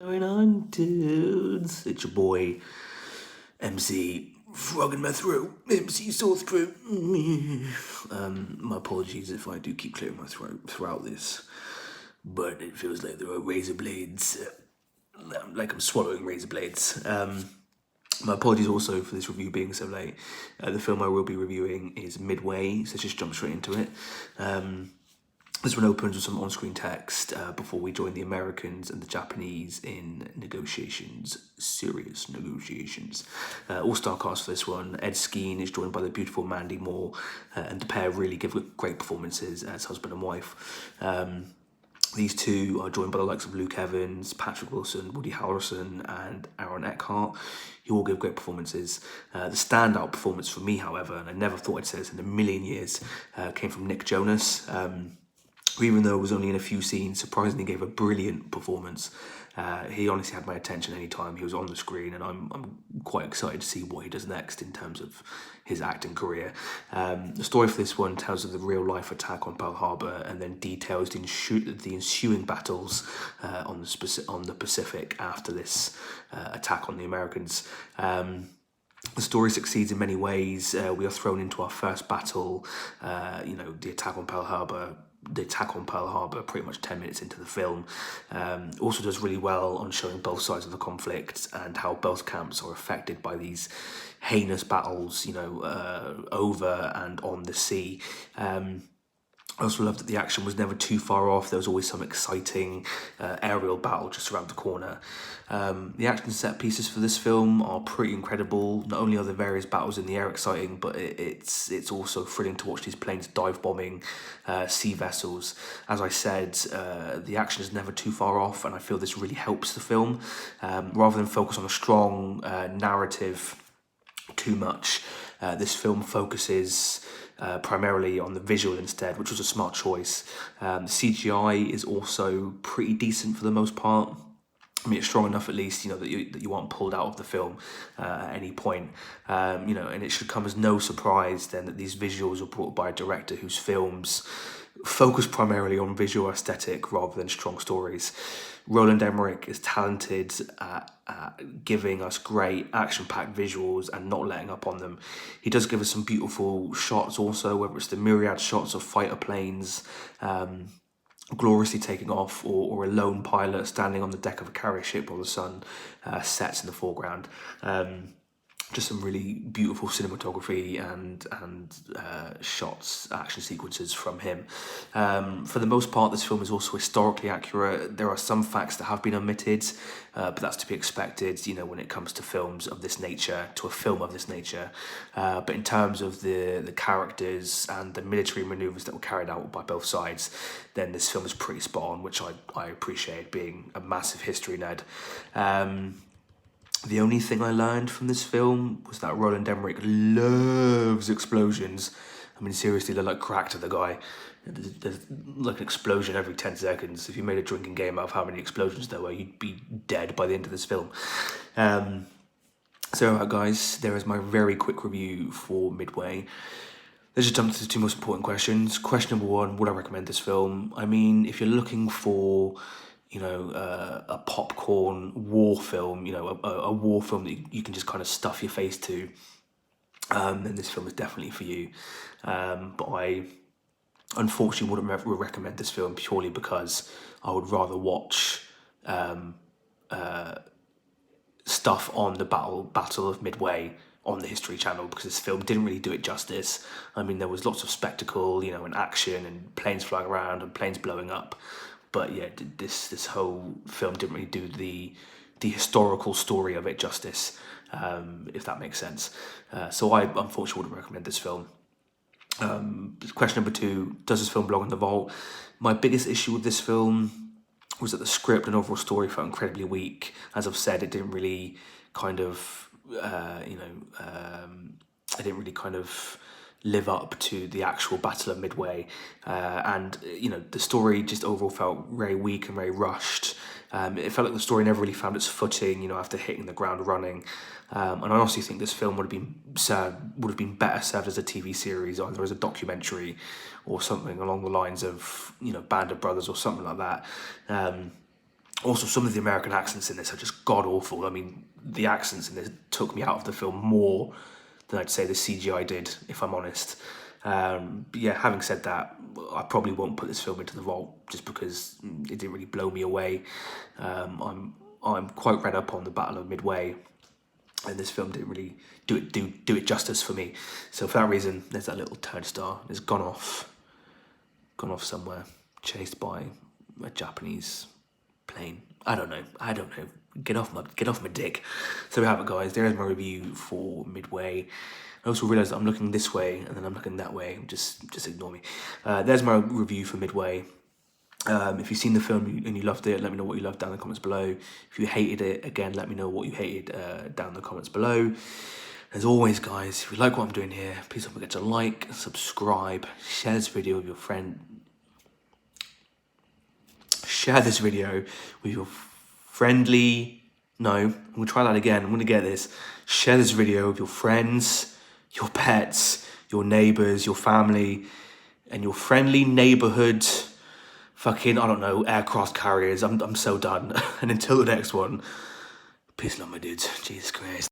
Going on, dudes? It's your boy, MC Frog in my throat, MC Sore Throat. My apologies if I do keep clearing my throat throughout this, but it feels like there are razor blades, like I'm swallowing razor blades. My apologies also for this review being so late. The film I will be reviewing is Midway, so let's just jump straight into it. This one opens with some on-screen text before we join the Americans and the Japanese in negotiations, serious negotiations. All-star cast for this one. Ed Skeen is joined by the beautiful Mandy Moore, and the pair really give great performances as husband and wife. These two are joined by the likes of Luke Evans, Patrick Wilson, Woody Harrelson, and Aaron Eckhart, who all give great performances. The standout performance for me, however, and I never thought I'd say this in a million years, came from Nick Jonas, who, even though it was only in a few scenes, surprisingly gave a brilliant performance. He honestly had my attention any time he was on the screen, and I'm quite excited to see what he does next in terms of his acting career. The story for this one tells of the real-life attack on Pearl Harbor, and then details the ensuing battles on the Pacific after this attack on the Americans. The story succeeds in many ways. We are thrown into our first battle, the attack on Pearl Harbor. The attack on Pearl Harbor pretty much 10 minutes into the film. Also does really well on showing both sides of the conflict and how both camps are affected by these heinous battles, over and on the sea. I also loved that the action was never too far off. There was always some exciting aerial battle just around the corner. The action set pieces for this film are pretty incredible. Not only are the various battles in the air exciting, but it's also thrilling to watch these planes dive bombing sea vessels. As I said, the action is never too far off, and I feel this really helps the film. Rather than focus on a strong narrative too much, this film focuses primarily on the visual instead, which was a smart choice. The CGI is also pretty decent for the most part. I mean, it's strong enough at least, that you aren't pulled out of the film at any point. And it should come as no surprise then that these visuals are brought by a director whose films focus primarily on visual aesthetic rather than strong stories. Roland Emmerich is talented at giving us great action-packed visuals and not letting up on them. He does give us some beautiful shots also, whether it's the myriad shots of fighter planes gloriously taking off, or a lone pilot standing on the deck of a carrier ship while the sun sets in the foreground. Just some really beautiful cinematography and shots, action sequences from him. For the most part, this film is also historically accurate. There are some facts that have been omitted, but that's to be expected, when it comes to films of this nature, to a film of this nature. But in terms of the characters and the military maneuvers that were carried out by both sides, then this film is pretty spot on, which I appreciate, being a massive history nerd. The only thing I learned from this film was that Roland Emmerich loves explosions. I mean, seriously, they're like crack to the guy. There's like an explosion every 10 seconds. If you made a drinking game out of how many explosions there were, you'd be dead by the end of this film. So, guys, there is my very quick review for Midway. Let's just jump to the two most important questions. Question number one, would I recommend this film? I mean, if you're looking for a popcorn war film, a war film that you can just kind of stuff your face to, then this film is definitely for you. But I unfortunately wouldn't recommend this film purely because I would rather watch stuff on the Battle of Midway on the History Channel, because this film didn't really do it justice. I mean, there was lots of spectacle, and action and planes flying around and planes blowing up. But yeah, this whole film didn't really do the historical story of it justice, if that makes sense. So I unfortunately wouldn't recommend this film. Question number two, does this film belong in the vault? My biggest issue with this film was that the script and overall story felt incredibly weak. As I've said, it didn't really kind of, it didn't really kind of live up to the actual Battle of Midway, and the story just overall felt very weak and very rushed. It felt like the story never really found its footing, after hitting the ground running. And I honestly think this film would have been better served as a TV series, either as a documentary or something along the lines of Band of Brothers or something like that. Also, some of the American accents in this are just god-awful. I mean, the accents in this took me out of the film more than I'd say the CGI did, if I'm honest. But yeah, having said that, I probably won't put this film into the vault just because it didn't really blow me away. I'm quite read up on the Battle of Midway, and this film didn't really do it justice for me. So for that reason, there's that little turnstile. It's gone off somewhere, chased by a Japanese plane. I don't know. Get off my dick. So we have it, guys. There is my review for Midway. I also realised I'm looking this way and then I'm looking that way. Just ignore me. There's my review for Midway. If you've seen the film and you loved it, let me know what you loved down in the comments below. If you hated it, again, let me know what you hated down in the comments below. As always, guys, if you like what I'm doing here, please don't forget to like, subscribe, share this video with your friend. Share this video with your friendly... No, I'm going to try that again. I'm going to get this. Share this video with your friends, your pets, your neighbours, your family, and your friendly neighbourhood fucking, I don't know, aircraft carriers. I'm so done. And until the next one, peace and love, my dudes. Jesus Christ.